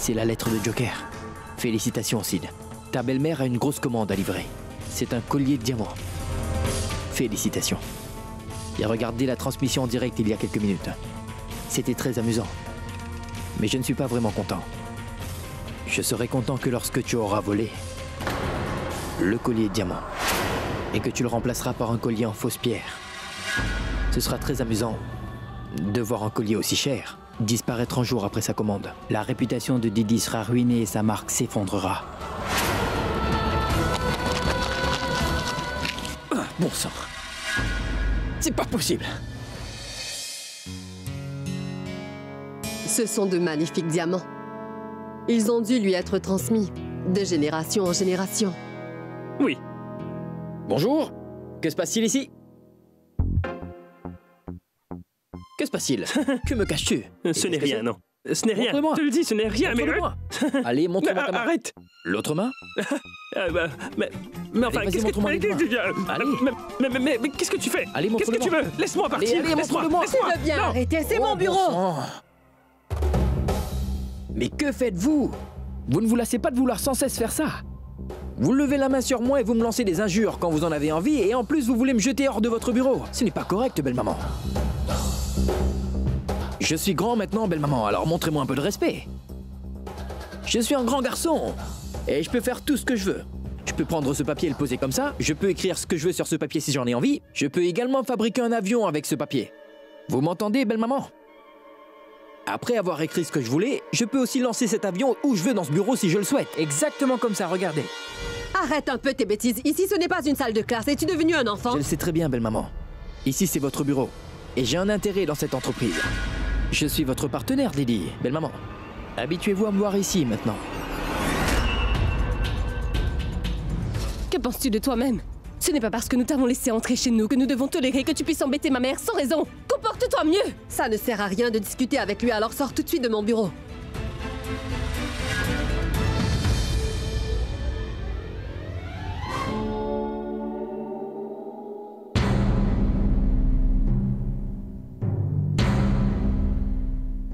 C'est la lettre de Joker. Félicitations, Sid. Ta belle-mère a une grosse commande à livrer. C'est un collier de diamants. Félicitations. J'ai regardé la transmission en direct il y a quelques minutes. C'était très amusant. Mais je ne suis pas vraiment content. Je serai content que lorsque tu auras volé le collier de diamants et que tu le remplaceras par un collier en fausse pierre. Ce sera très amusant de voir un collier aussi cher disparaître un jour après sa commande. La réputation de Didi sera ruinée et sa marque s'effondrera. Ah, bon sang. C'est pas possible. Ce sont de magnifiques diamants. Ils ont dû lui être transmis de génération en génération. Oui. Bonjour. Que se passe-t-il ici? Que se passe-t-il? Que me caches-tu? Ce n'est rien, non. Ce n'est rien. Montre-le-moi. Je te le dis, ce n'est rien. Montre-le-moi. Allez, montre-moi ta main. Arrête. L'autre main? Mais enfin, Allez, vas-y, qu'est-ce montre-moi les que Allez. mais qu'est-ce que tu fais? Allez, Qu'est-ce que tu montre-le-moi. veux? Laisse-moi partir. Allez, montre-le-moi. Tu veux bien arrêter, c'est mon bureau. Bon sang. Mais que faites-vous? Vous ne vous lassez pas de vouloir sans cesse faire ça. Vous levez la main sur moi et vous me lancez des injures quand vous en avez envie, et en plus vous voulez me jeter hors de votre bureau. Ce n'est pas correct, belle maman. Je suis grand maintenant, belle maman, alors montrez-moi un peu de respect. Je suis un grand garçon, et je peux faire tout ce que je veux. Je peux prendre ce papier et le poser comme ça, je peux écrire ce que je veux sur ce papier si j'en ai envie, je peux également fabriquer un avion avec ce papier. Vous m'entendez, belle maman? Après avoir écrit ce que je voulais, je peux aussi lancer cet avion où je veux dans ce bureau si je le souhaite. Exactement comme ça, regardez. Arrête un peu tes bêtises. Ici, ce n'est pas une salle de classe. Es-tu devenu un enfant? Je le sais très bien, belle maman. Ici, c'est votre bureau. Et j'ai un intérêt dans cette entreprise. Je suis votre partenaire, Didi, belle maman. Habituez-vous à me voir ici, maintenant. Que penses-tu de toi-même? Ce n'est pas parce que nous t'avons laissé entrer chez nous que nous devons tolérer que tu puisses embêter ma mère sans raison. Comporte-toi mieux! Ça ne sert à rien de discuter avec lui, alors sors tout de suite de mon bureau.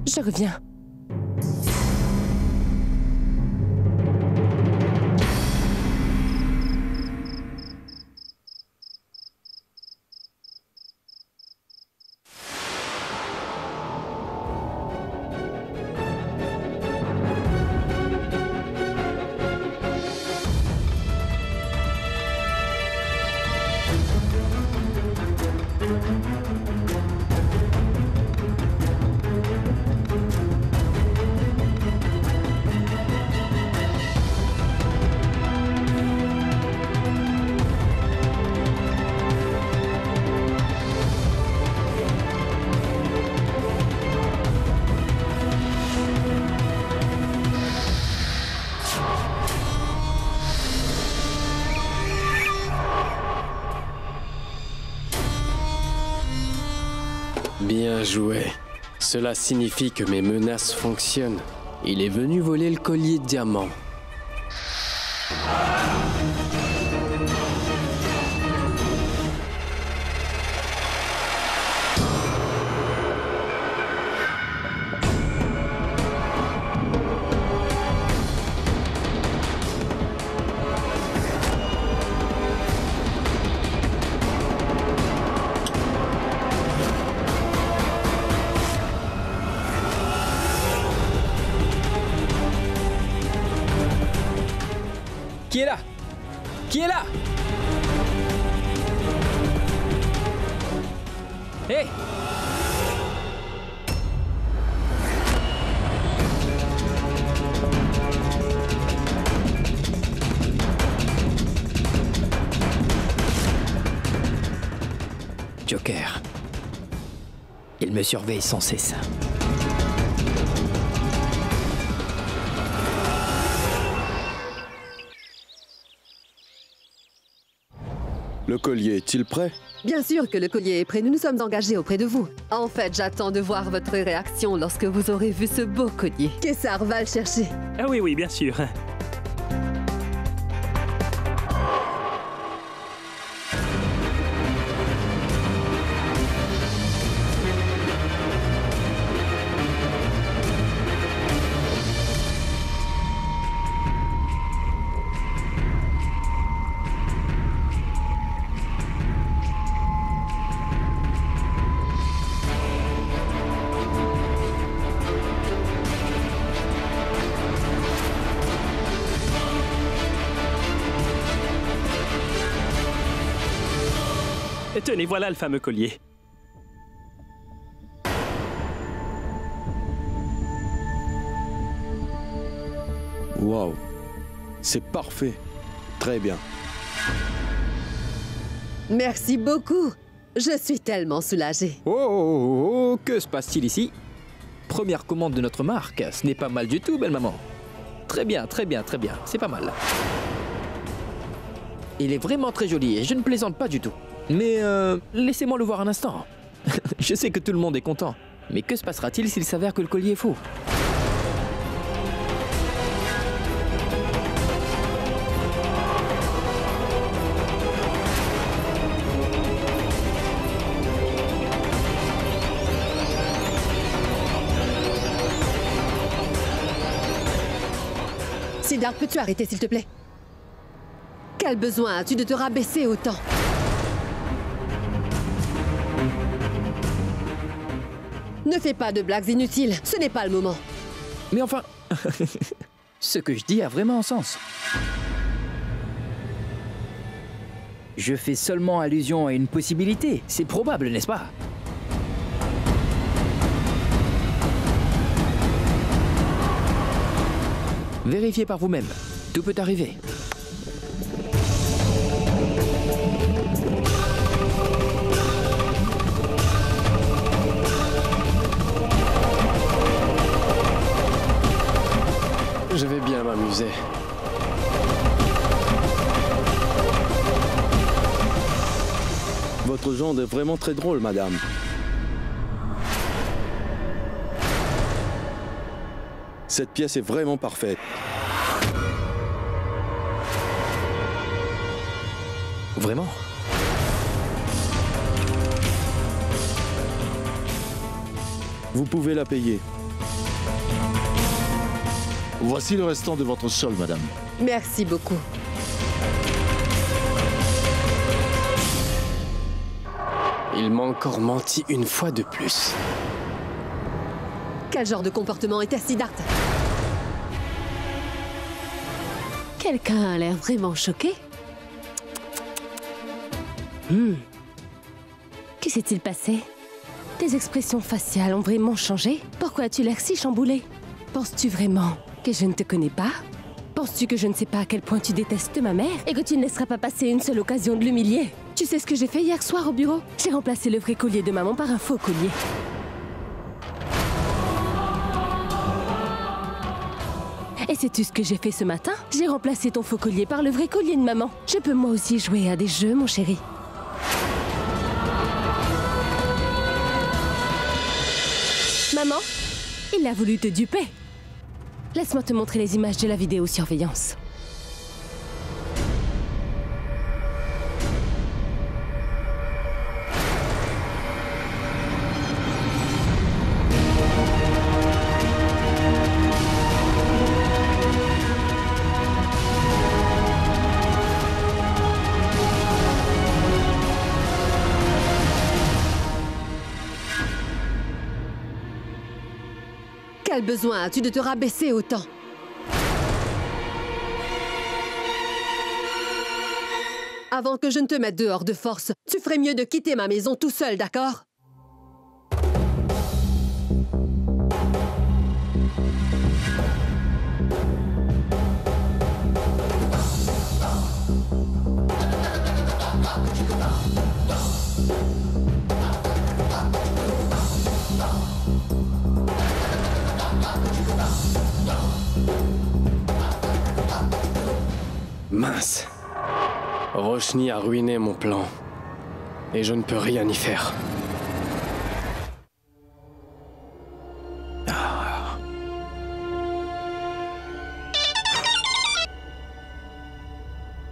Je reviens. Bien joué. Cela signifie que mes menaces fonctionnent. Il est venu voler le collier de diamants. Qui est là? Qui est là? Hé! Joker. Il me surveille sans cesse. Le collier est-il prêt? Bien sûr que le collier est prêt, nous nous sommes engagés auprès de vous. En fait, j'attends de voir votre réaction lorsque vous aurez vu ce beau collier. Kessar va le chercher. Ah oui, oui, bien sûr. Tenez, voilà le fameux collier. Waouh. C'est parfait. Très bien. Merci beaucoup. Je suis tellement soulagée. Oh, que se passe-t-il ici? Première commande de notre marque. Ce n'est pas mal du tout, belle maman. Très bien, très bien, très bien. C'est pas mal. Il est vraiment très joli et je ne plaisante pas du tout. Mais laissez-moi le voir un instant. Je sais que tout le monde est content. Mais que se passera-t-il s'il s'avère que le collier est faux? Siddharth, peux-tu arrêter, s'il te plaît? Quel besoin as-tu de te rabaisser autant? Ne fais pas de blagues inutiles, ce n'est pas le moment. Mais enfin, ce que je dis a vraiment un sens. Je fais seulement allusion à une possibilité. C'est probable, n'est-ce pas? Vérifiez par vous-même. Tout peut arriver. Je vais bien m'amuser. Votre gendre est vraiment très drôle, madame. Cette pièce est vraiment parfaite. Vraiment? Vous pouvez la payer. Voici le restant de votre sol, madame. Merci beaucoup. Il m'a encore menti une fois de plus. Quel genre de comportement était Siddharth? Quelqu'un a l'air vraiment choqué. Que s'est-il passé? Tes expressions faciales ont vraiment changé? Pourquoi as-tu l'air si chamboulé? Penses-tu vraiment que je ne te connais pas? Penses-tu que je ne sais pas à quel point tu détestes ma mère et que tu ne laisseras pas passer une seule occasion de l'humilier? Tu sais ce que j'ai fait hier soir au bureau? J'ai remplacé le vrai collier de maman par un faux collier. Et sais-tu ce que j'ai fait ce matin? J'ai remplacé ton faux collier par le vrai collier de maman. Je peux moi aussi jouer à des jeux, mon chéri. Maman, il a voulu te duper. Laisse-moi te montrer les images de la vidéosurveillance. Quel besoin as-tu de te rabaisser autant? Avant que je ne te mette dehors de force, tu ferais mieux de quitter ma maison tout seul, d'accord? Mince. Roshni a ruiné mon plan. Et je ne peux rien y faire.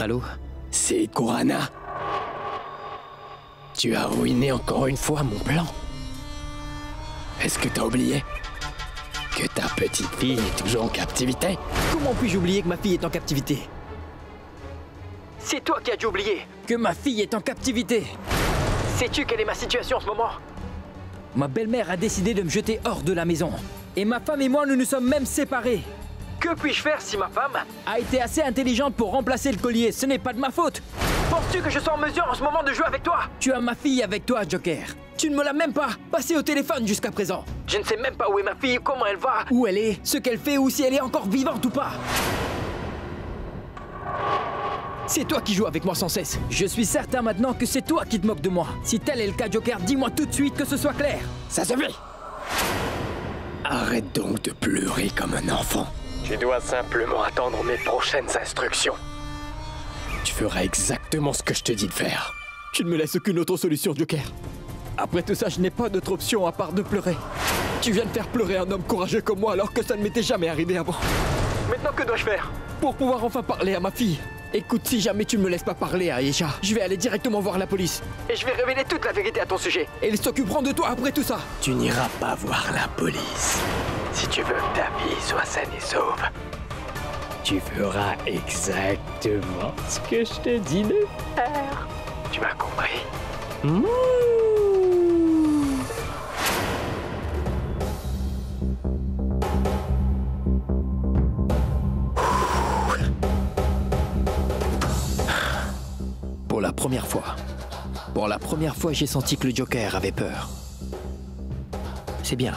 Allô? C'est Kurana. Tu as ruiné encore une fois mon plan. Est-ce que t'as oublié que ta petite fille est toujours en captivité? Comment puis-je oublier que ma fille est en captivité? C'est toi qui as dû oublier que ma fille est en captivité. Sais-tu quelle est ma situation en ce moment? Ma belle-mère a décidé de me jeter hors de la maison. Et ma femme et moi, nous nous sommes même séparés. Que puis-je faire si ma femme a été assez intelligente pour remplacer le collier? Ce n'est pas de ma faute. Penses-tu que je sois en mesure en ce moment de jouer avec toi? Tu as ma fille avec toi, Joker. Tu ne me l'as même pas passé au téléphone jusqu'à présent. Je ne sais même pas où est ma fille, comment elle va, où elle est, ce qu'elle fait ou si elle est encore vivante ou pas. C'est toi qui joues avec moi sans cesse. Je suis certain maintenant que c'est toi qui te moques de moi. Si tel est le cas, Joker, dis-moi tout de suite que ce soit clair. Ça suffit! Arrête donc de pleurer comme un enfant. Tu dois simplement attendre mes prochaines instructions. Tu feras exactement ce que je te dis de faire. Tu ne me laisses aucune autre solution, Joker. Après tout ça, je n'ai pas d'autre option à part de pleurer. Tu viens de faire pleurer un homme courageux comme moi alors que ça ne m'était jamais arrivé avant. Maintenant, que dois-je faire pour pouvoir enfin parler à ma fille? Écoute, si jamais tu ne me laisses pas parler à Aïcha, je vais aller directement voir la police. Et je vais révéler toute la vérité à ton sujet. Et ils s'occuperont de toi après tout ça. Tu n'iras pas voir la police. Si tu veux que ta fille soit saine et sauve, tu feras exactement ce que je te dis de faire. Tu m'as compris? Pour la première fois, j'ai senti que le Joker avait peur. C'est bien.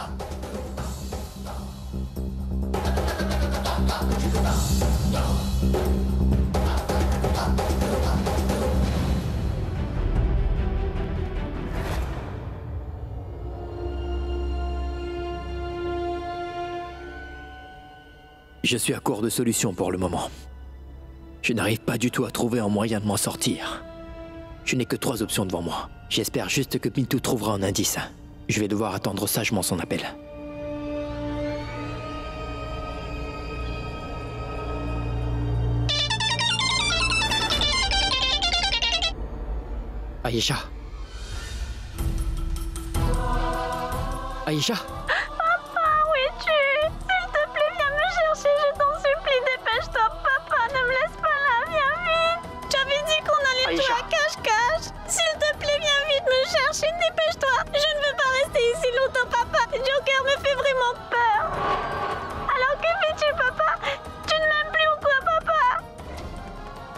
Je suis à court de solutions pour le moment. Je n'arrive pas du tout à trouver un moyen de m'en sortir. Je n'ai que 3 options devant moi. J'espère juste que Pintou trouvera un indice. Je vais devoir attendre sagement son appel. Aïcha. Aïcha. Papa, où es-tu? S'il te plaît, viens me chercher, je t'en supplie, dépêche-toi. Papa, ne me laisse pas là, viens vite. Tu avais dit qu'on allait jouer à cache-cache. S'il te plaît, viens vite me chercher, dépêche-toi. Je ne veux pas rester ici longtemps, papa. Joker me fait vraiment peur. Alors que fais-tu, papa? Tu ne m'aimes plus ou quoi, papa?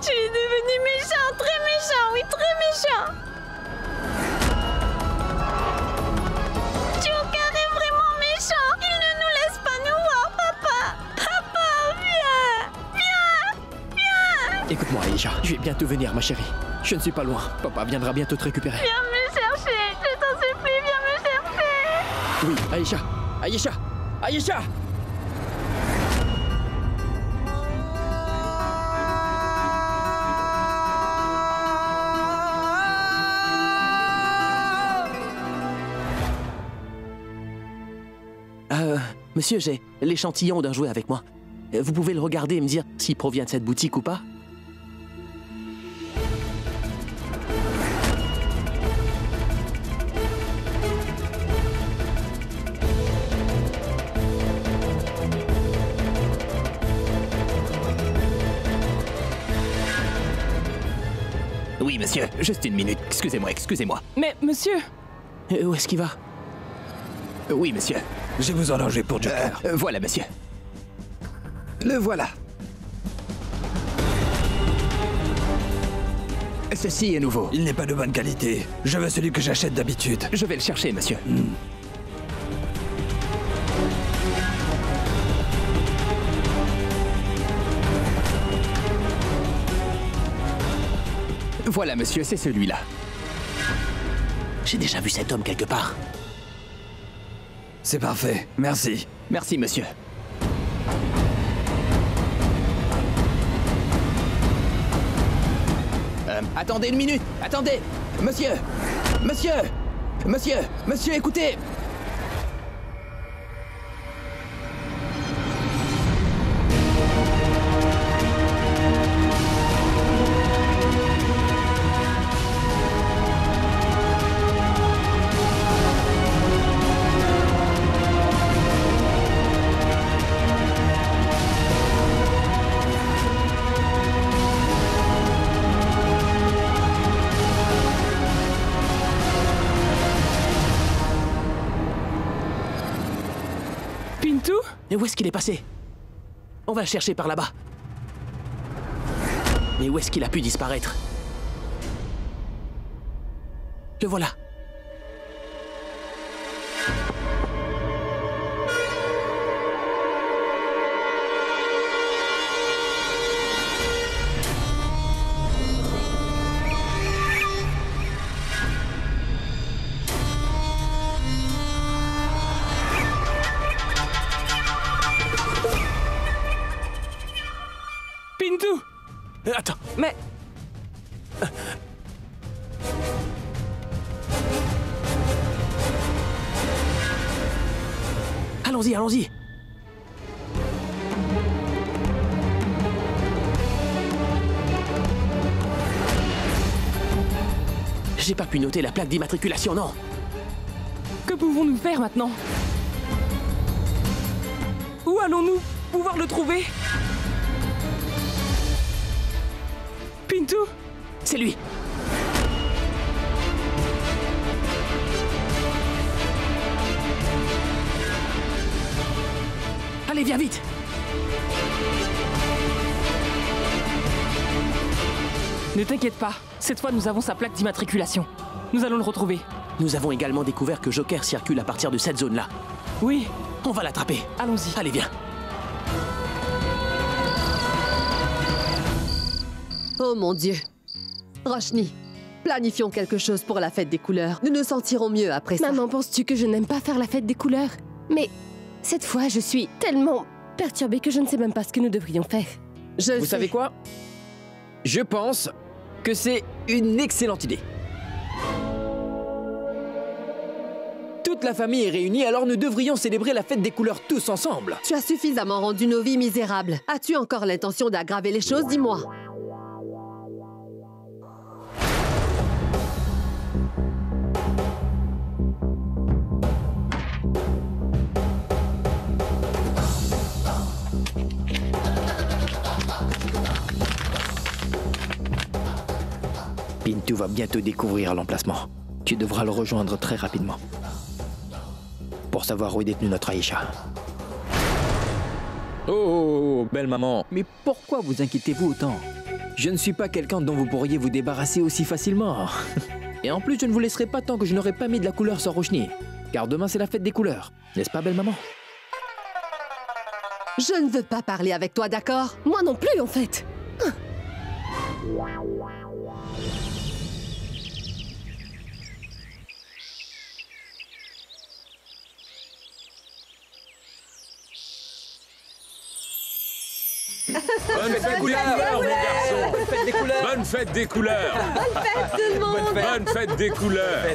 Tu es devenu méchant, très méchant, oui, très méchant. Joker est vraiment méchant. Il ne nous laisse pas nous voir, papa. Papa, viens. Viens. Viens. Écoute-moi, Aïcha. Je vais bientôt venir, ma chérie. Je ne suis pas loin. Papa viendra bientôt te récupérer. Viens me chercher. Je t'en supplie, viens me chercher. Oui, Aïcha. Aïcha. Aïcha. Monsieur, j'ai l'échantillon d'un jouet avec moi. Vous pouvez le regarder et me dire s'il provient de cette boutique ou pas? Oui, monsieur, juste une minute. Excusez-moi, excusez-moi. Mais, monsieur... Où est-ce qu'il va? Oui, monsieur. Je vous en danger pour Joker. Voilà, monsieur. Le voilà. Ceci est nouveau. Il n'est pas de bonne qualité. Je veux celui que j'achète d'habitude. Je vais le chercher, monsieur. Voilà, monsieur, c'est celui-là. J'ai déjà vu cet homme quelque part. C'est parfait. Merci. Merci, monsieur. Attendez une minute. Attendez. Monsieur. Monsieur. Monsieur. Monsieur, écoutez. Pintou? Mais où est-ce qu'il est passé? On va le chercher par là-bas. Mais où est-ce qu'il a pu disparaître? Le voilà. Pintou! Attends. Mais... Allons-y, allons-y. J'ai pas pu noter la plaque d'immatriculation, non. Que pouvons-nous faire maintenant? Où allons-nous pouvoir le trouver? Pintou? C'est lui. Allez, viens vite. Ne t'inquiète pas, cette fois nous avons sa plaque d'immatriculation. Nous allons le retrouver. Nous avons également découvert que Joker circule à partir de cette zone-là. Oui. On va l'attraper. Allons-y. Allez, viens. Oh mon Dieu. Roshni, planifions quelque chose pour la fête des couleurs. Nous nous sentirons mieux après ça. Maman, penses-tu que je n'aime pas faire la fête des couleurs? Mais cette fois, je suis tellement perturbée que je ne sais même pas ce que nous devrions faire. Vous savez quoi? Je pense que c'est une excellente idée. Toute la famille est réunie, alors nous devrions célébrer la fête des couleurs tous ensemble. Tu as suffisamment rendu nos vies misérables. As-tu encore l'intention d'aggraver les choses? Dis-moi. Pintou va bientôt découvrir l'emplacement. Tu devras le rejoindre très rapidement. Pour savoir où est détenue notre Aïcha. Oh, belle maman. Mais pourquoi vous inquiétez-vous autant? Je ne suis pas quelqu'un dont vous pourriez vous débarrasser aussi facilement. Et en plus, je ne vous laisserai pas tant que je n'aurai pas mis de la couleur sur Roshni. Car demain, c'est la fête des couleurs. N'est-ce pas, belle maman? Je ne veux pas parler avec toi, d'accord? Moi non plus, en fait. Bonne fête des couleurs, mon garçon. Bonne fête des couleurs. Bonne fête des couleurs. Bonne fête, tout le monde. Bonne fête des couleurs.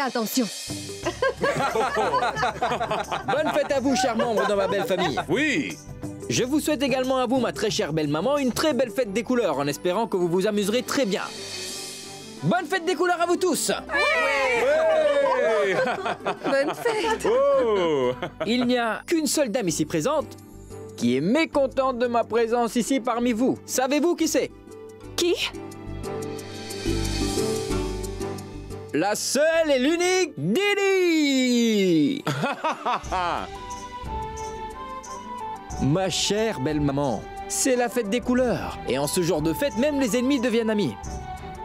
Attention. Bonne fête à vous, chers membres de ma belle famille. Oui. Je vous souhaite également à vous, ma très chère belle maman, une très belle fête des couleurs, en espérant que vous vous amuserez très bien. Bonne fête des couleurs à vous tous. Ouais. Bonne fête. Oh. Il n'y a qu'une seule dame ici présente qui est mécontente de ma présence ici parmi vous. Savez-vous qui c'est? Qui? La seule et l'unique Didi. Ma chère belle maman, c'est la fête des couleurs. Et en ce jour de fête, même les ennemis deviennent amis.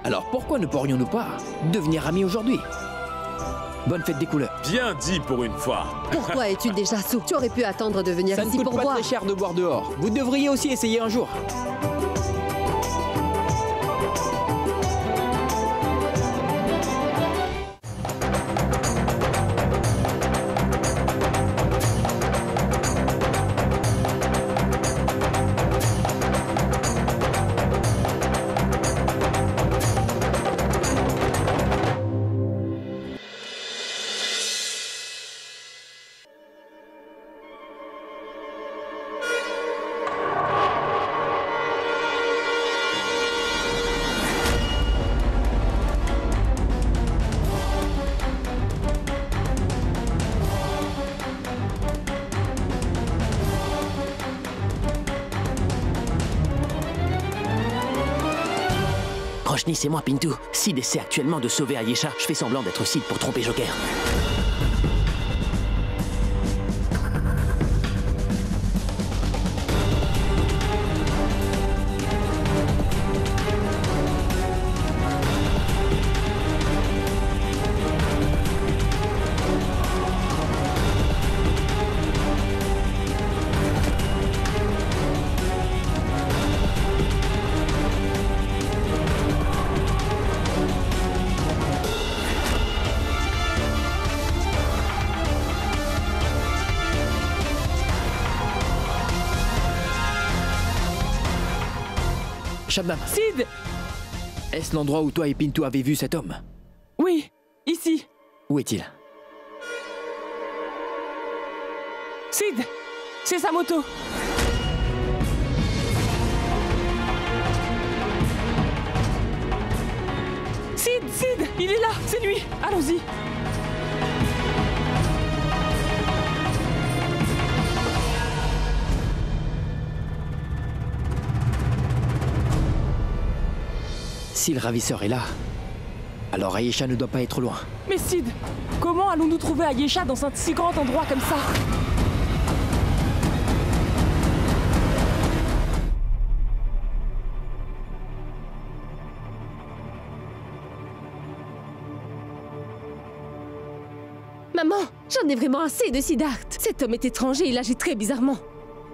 Alors pourquoi ne pourrions-nous pas devenir amis aujourd'hui? Bonne fête des couleurs. Bien dit pour une fois. Pourquoi es-tu déjà sous? Tu aurais pu attendre de venir Ça ne ici coûte pour pas boire. très cher de boire dehors. Vous devriez aussi essayer un jour. Roshni, c'est moi, Pintou. Sid essaie actuellement de sauver Ayesha. Je fais semblant d'être Sid pour tromper Joker. Shabnam, Sid! est-ce l'endroit où toi et Pintou avez vu cet homme? Oui, ici. Où est-il? Sid! C'est sa moto. Sid! Il est là! C'est lui! Allons-y! Si le ravisseur est là, alors Ayesha ne doit pas être loin. Mais Sid! Comment allons-nous trouver Ayesha dans un si grand endroit comme ça? Maman, j'en ai vraiment assez de Siddharth. Cet homme est étranger, il agit très bizarrement.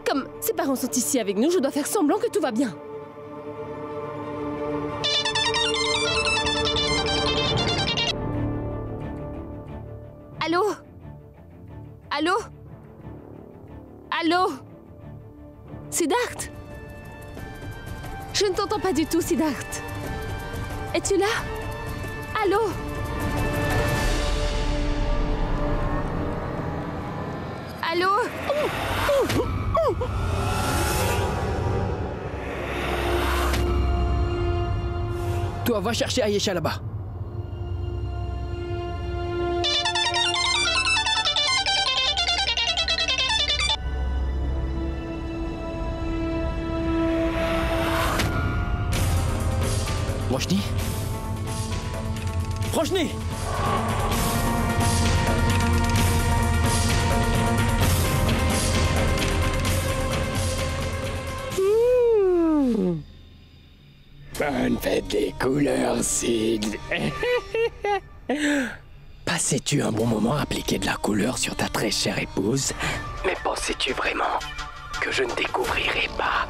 Comme ses parents sont ici avec nous, je dois faire semblant que tout va bien. Allô? Allô? Allô? Siddharth? Je ne t'entends pas du tout, Siddharth. Es-tu là? Allô? Allô? Toi, va chercher Ayesha là-bas. Roshni? Roshni! Bonne fête des couleurs, Sid. Passais-tu un bon moment à appliquer de la couleur sur ta très chère épouse? Mais pensais-tu vraiment que je ne découvrirais pas?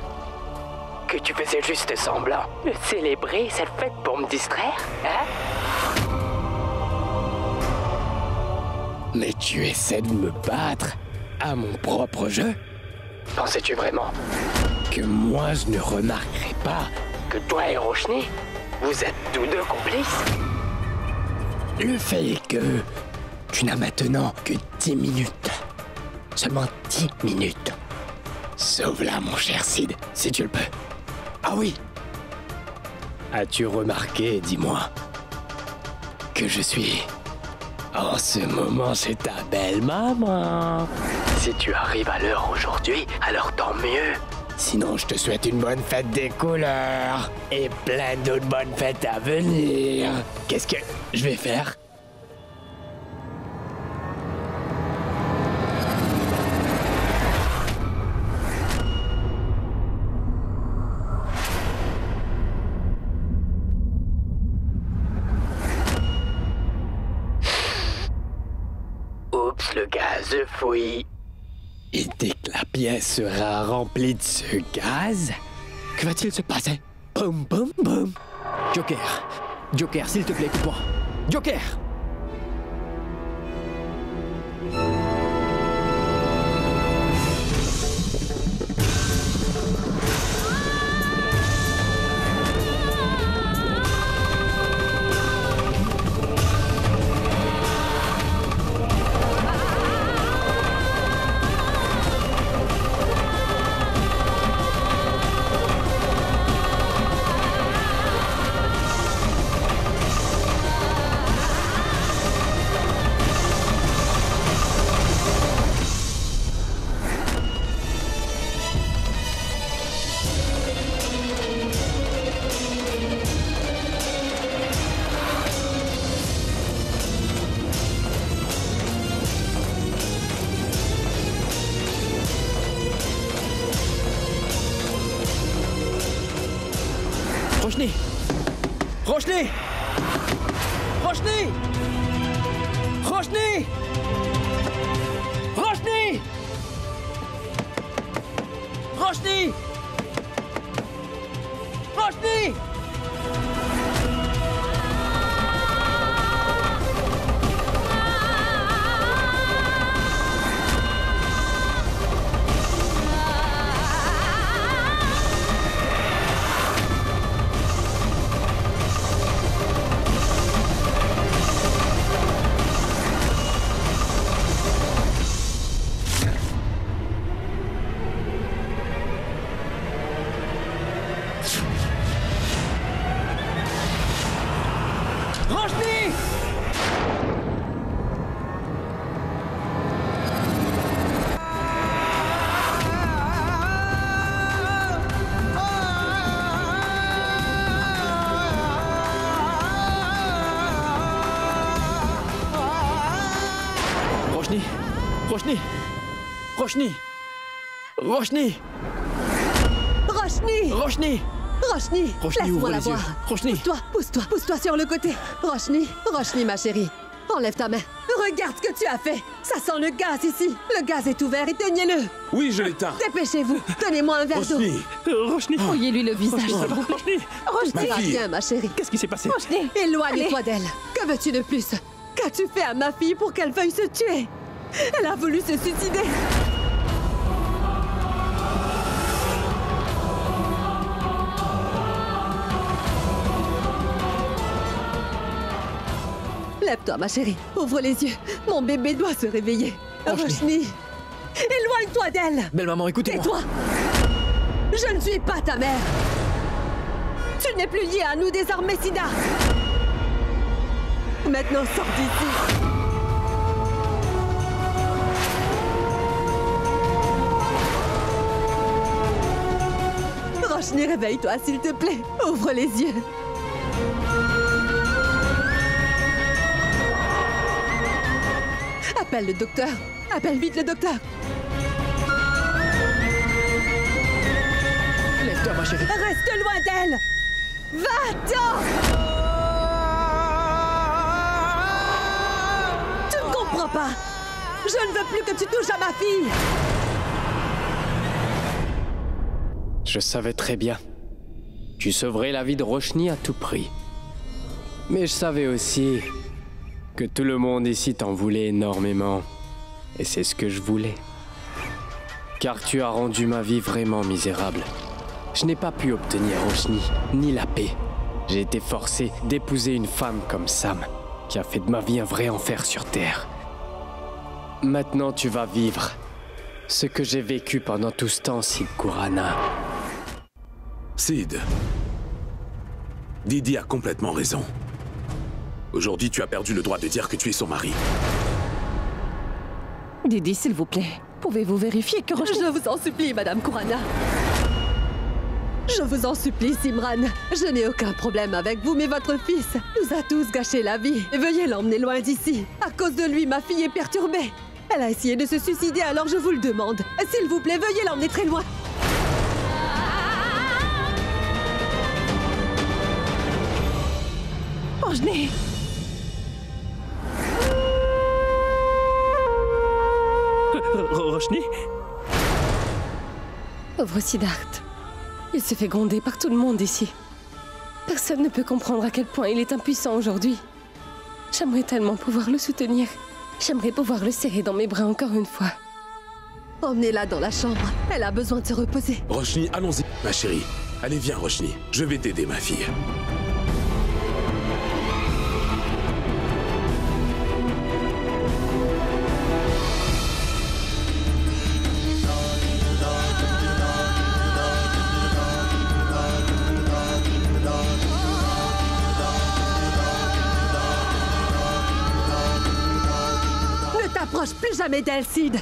Que tu faisais juste semblant de célébrer cette fête pour me distraire, hein? Mais tu essaies de me battre à mon propre jeu? Pensais-tu vraiment que moi je ne remarquerais pas que toi et Roshni, vous êtes tous deux complices? Le fait est que tu n'as maintenant que 10 minutes. Seulement 10 minutes. Sauve-la, mon cher Sid, si tu le peux. Ah oui. As-tu remarqué, dis-moi, que je suis en ce moment chez ta belle maman? Si tu arrives à l'heure aujourd'hui, alors tant mieux. Sinon, je te souhaite une bonne fête des couleurs et plein d'autres bonnes fêtes à venir. Qu'est-ce que je vais faire? lance le gaz, fouille. Et dès que la pièce sera remplie de ce gaz, que va-t-il se passer? Boum, boum, boum. Joker. Joker, s'il te plaît, écoute-moi. Joker! Roshni! Roshni! Roshni! Roshni! Roshni! Roshni! Roshni! Roshni! Roshni! Roshni! Roshni! Roshni! Roshni! Roshni, ouvre Laisse-moi la les yeux. voir. Roshni! Pousse-toi sur le côté. Roshni, Roshni, ma chérie. Enlève ta main. Regarde ce que tu as fait. Ça sent le gaz ici. Le gaz est ouvert, éteignez-le. Oui, je l'éteins. Dépêchez-vous. Donnez-moi un verre d'eau. Roshni. Roshni! Mouillez-lui le visage, s'il vous plaît. Roshni! Roshni, Ma fille. viens, ma chérie. Qu'est-ce qui s'est passé? Roshni, éloigne-toi d'elle. Que veux-tu de plus? Qu'as-tu fait à ma fille pour qu'elle veuille se tuer? Elle a voulu se suicider. Lève-toi, ma chérie. Ouvre les yeux. Mon bébé doit se réveiller. Roshni, éloigne-toi d'elle. Belle maman, écoutez-moi. Tais-toi. Je ne suis pas ta mère. Tu n'es plus liée à nous désormais, Sida. Maintenant, sors d'ici. Roshni, réveille-toi, s'il te plaît. Ouvre les yeux. Appelle le docteur. Appelle vite le docteur. Lève-toi, ma chérie. Reste loin d'elle. Va-t'en. Tu ne comprends pas. Je ne veux plus que tu touches à ma fille. Je savais très bien. Tu sauverais la vie de Roshni à tout prix. Mais je savais aussi que tout le monde ici t'en voulait énormément. Et c'est ce que je voulais. Car tu as rendu ma vie vraiment misérable. Je n'ai pas pu obtenir Roshni, ni la paix. J'ai été forcé d'épouser une femme comme Sam, qui a fait de ma vie un vrai enfer sur Terre. Maintenant, tu vas vivre ce que j'ai vécu pendant tout ce temps, Sid Kurana. Sid. Didi a complètement raison. Aujourd'hui, tu as perdu le droit de dire que tu es son mari. Didi, s'il vous plaît, pouvez-vous vérifier que Roshni... Je vous en supplie, Madame Kurana. Je vous en supplie, Simran. Je n'ai aucun problème avec vous, mais votre fils nous a tous gâché la vie. Veuillez l'emmener loin d'ici. À cause de lui, ma fille est perturbée. Elle a essayé de se suicider, alors je vous le demande. S'il vous plaît, veuillez l'emmener très loin. Roshni! Roshni? Pauvre Siddharth. Il se fait gronder par tout le monde ici. Personne ne peut comprendre à quel point il est impuissant aujourd'hui. J'aimerais tellement pouvoir le soutenir. J'aimerais pouvoir le serrer dans mes bras encore une fois. Emmenez-la dans la chambre. Elle a besoin de se reposer. Roshni, allons-y, ma chérie. Allez, viens, Roshni. Je vais t'aider, ma fille. Ne t'approche plus jamais d'elle, Sid.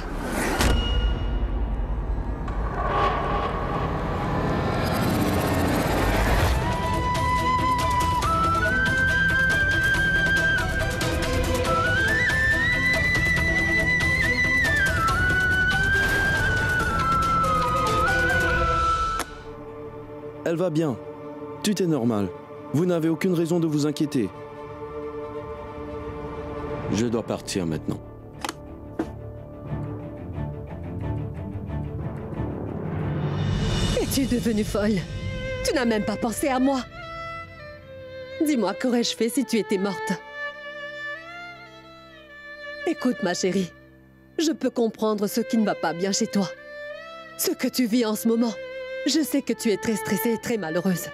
Elle va bien. Tout est normal. Vous n'avez aucune raison de vous inquiéter. Je dois partir maintenant. Es-tu devenue folle? Tu n'as même pas pensé à moi. Dis-moi, qu'aurais-je fait si tu étais morte? Écoute, ma chérie. Je peux comprendre ce qui ne va pas bien chez toi. Ce que tu vis en ce moment. Je sais que tu es très stressée et très malheureuse.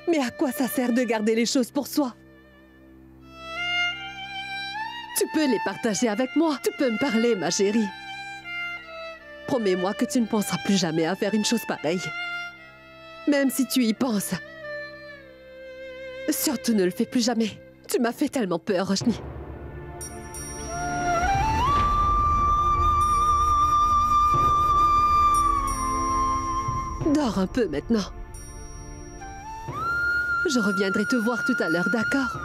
Mais à quoi ça sert de garder les choses pour soi? Tu peux les partager avec moi. Tu peux me parler, ma chérie. Promets-moi que tu ne penseras plus jamais à faire une chose pareille. Même si tu y penses. Surtout ne le fais plus jamais. Tu m'as fait tellement peur, Roshni. Dors un peu maintenant. Je reviendrai te voir tout à l'heure, d'accord?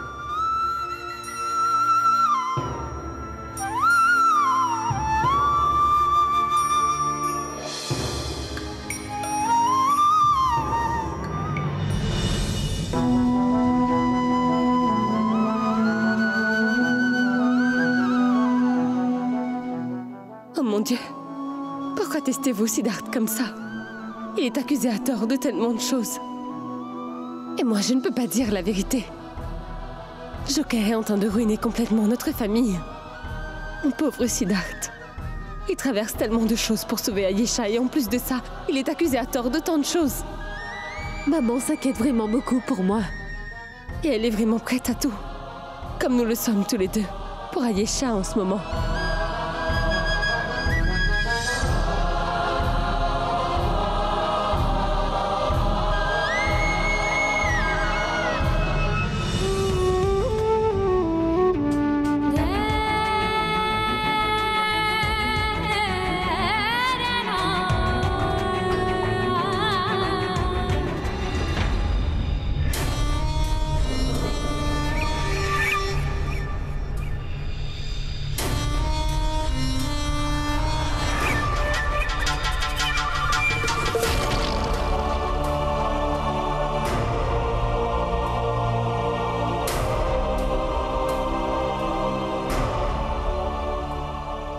Oh mon Dieu. Pourquoi testez-vous Siddharth comme ça? Il est accusé à tort de tellement de choses. Et moi, je ne peux pas dire la vérité. Joker est en train de ruiner complètement notre famille. Mon pauvre Siddharth. Il traverse tellement de choses pour sauver Ayesha et en plus de ça, il est accusé à tort de tant de choses. Maman s'inquiète vraiment beaucoup pour moi. Et elle est vraiment prête à tout. Comme nous le sommes tous les deux. Pour Ayesha en ce moment.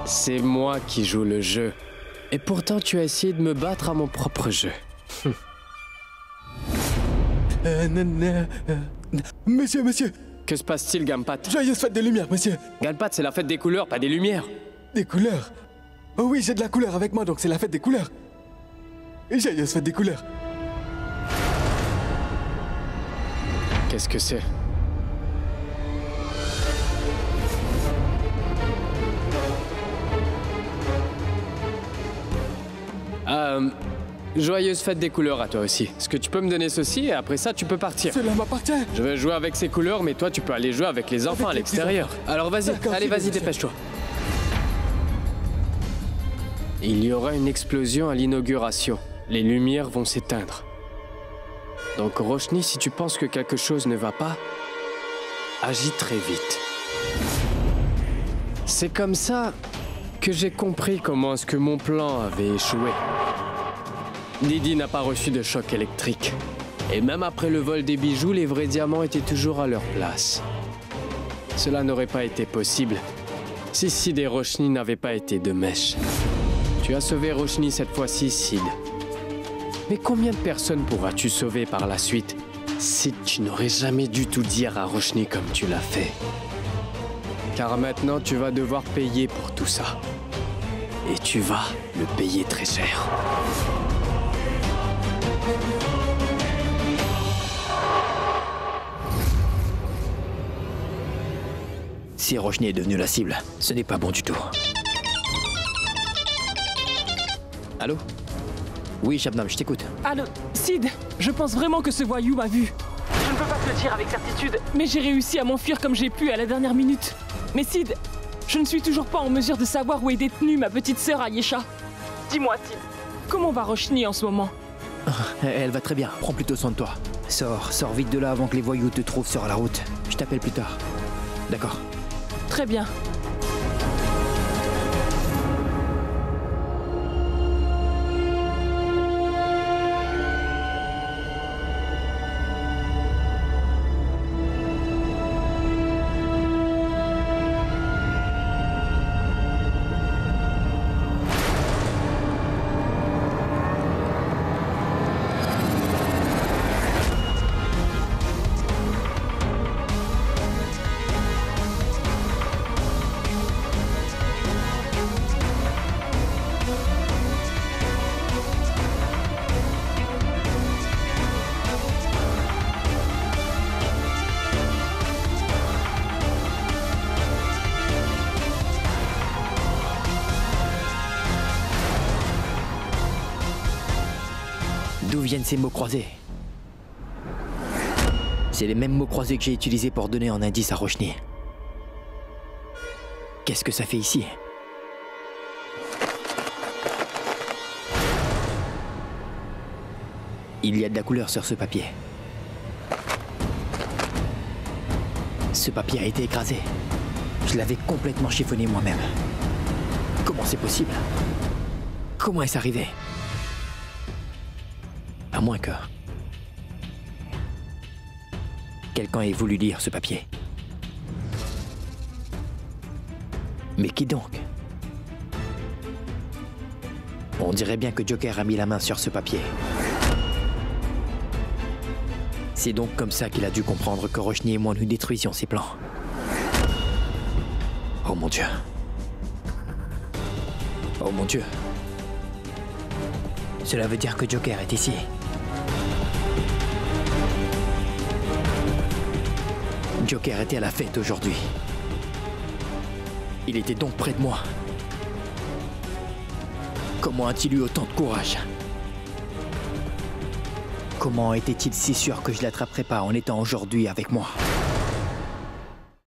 C'est moi qui joue le jeu. Et pourtant, tu as essayé de me battre à mon propre jeu. Monsieur. Que se passe-t-il, Gampat? Joyeuse fête des lumières, monsieur. Gampat, c'est la fête des couleurs, pas des lumières. Des couleurs? Oh oui, j'ai de la couleur avec moi, donc c'est la fête des couleurs. Joyeuse fête des couleurs. Qu'est-ce que c'est? Joyeuse fête des couleurs à toi aussi. Est-ce que tu peux me donner ceci et après ça tu peux partir? Cela m'appartient. Je vais jouer avec ces couleurs mais toi tu peux aller jouer avec les enfants à l'extérieur. Alors vas-y, allez vas-y, dépêche-toi. Il y aura une explosion à l'inauguration. Les lumières vont s'éteindre. Donc Roshni, si tu penses que quelque chose ne va pas, agis très vite. C'est comme ça que j'ai compris comment est-ce que mon plan avait échoué. Didi n'a pas reçu de choc électrique. Et même après le vol des bijoux, les vrais diamants étaient toujours à leur place. Cela n'aurait pas été possible Si Sid et Roshni n'avaient pas été de mèche. Tu as sauvé Roshni cette fois-ci, Sid. Mais combien de personnes pourras-tu sauver par la suite? Sid, tu n'aurais jamais dû tout dire à Roshni comme tu l'as fait. Car maintenant, tu vas devoir payer pour tout ça. Et tu vas le payer très cher. Si Roshni est devenu la cible, ce n'est pas bon du tout. Allô? Oui, Shabnam, je t'écoute. Allô, Sid, je pense vraiment que ce voyou m'a vu. Je ne peux pas te le dire avec certitude, mais j'ai réussi à m'enfuir comme j'ai pu à la dernière minute. Mais Sid, je ne suis toujours pas en mesure de savoir où est détenue ma petite sœur Ayesha. Dis-moi, Sid, comment va Roshni en ce moment? Elle va très bien, prends plutôt soin de toi. Sors vite de là avant que les voyous te trouvent sur la route. Je t'appelle plus tard. D'accord. Très bien. D'où viennent ces mots croisés? C'est les mêmes mots croisés que j'ai utilisés pour donner un indice à Roshni. Qu'est-ce que ça fait ici? Il y a de la couleur sur ce papier. Ce papier a été écrasé. Je l'avais complètement chiffonné moi-même. Comment c'est possible? Comment est-ce arrivé? À moins que... quelqu'un ait voulu lire ce papier. Mais qui donc? On dirait bien que Joker a mis la main sur ce papier. C'est donc comme ça qu'il a dû comprendre que Roshni et moi nous détruisions ses plans. Oh mon Dieu. Oh mon Dieu. Cela veut dire que Joker est ici. Joker était à la fête aujourd'hui. Il était donc près de moi. Comment a-t-il eu autant de courage? Comment était-il si sûr que je l'attraperais pas en étant aujourd'hui avec moi?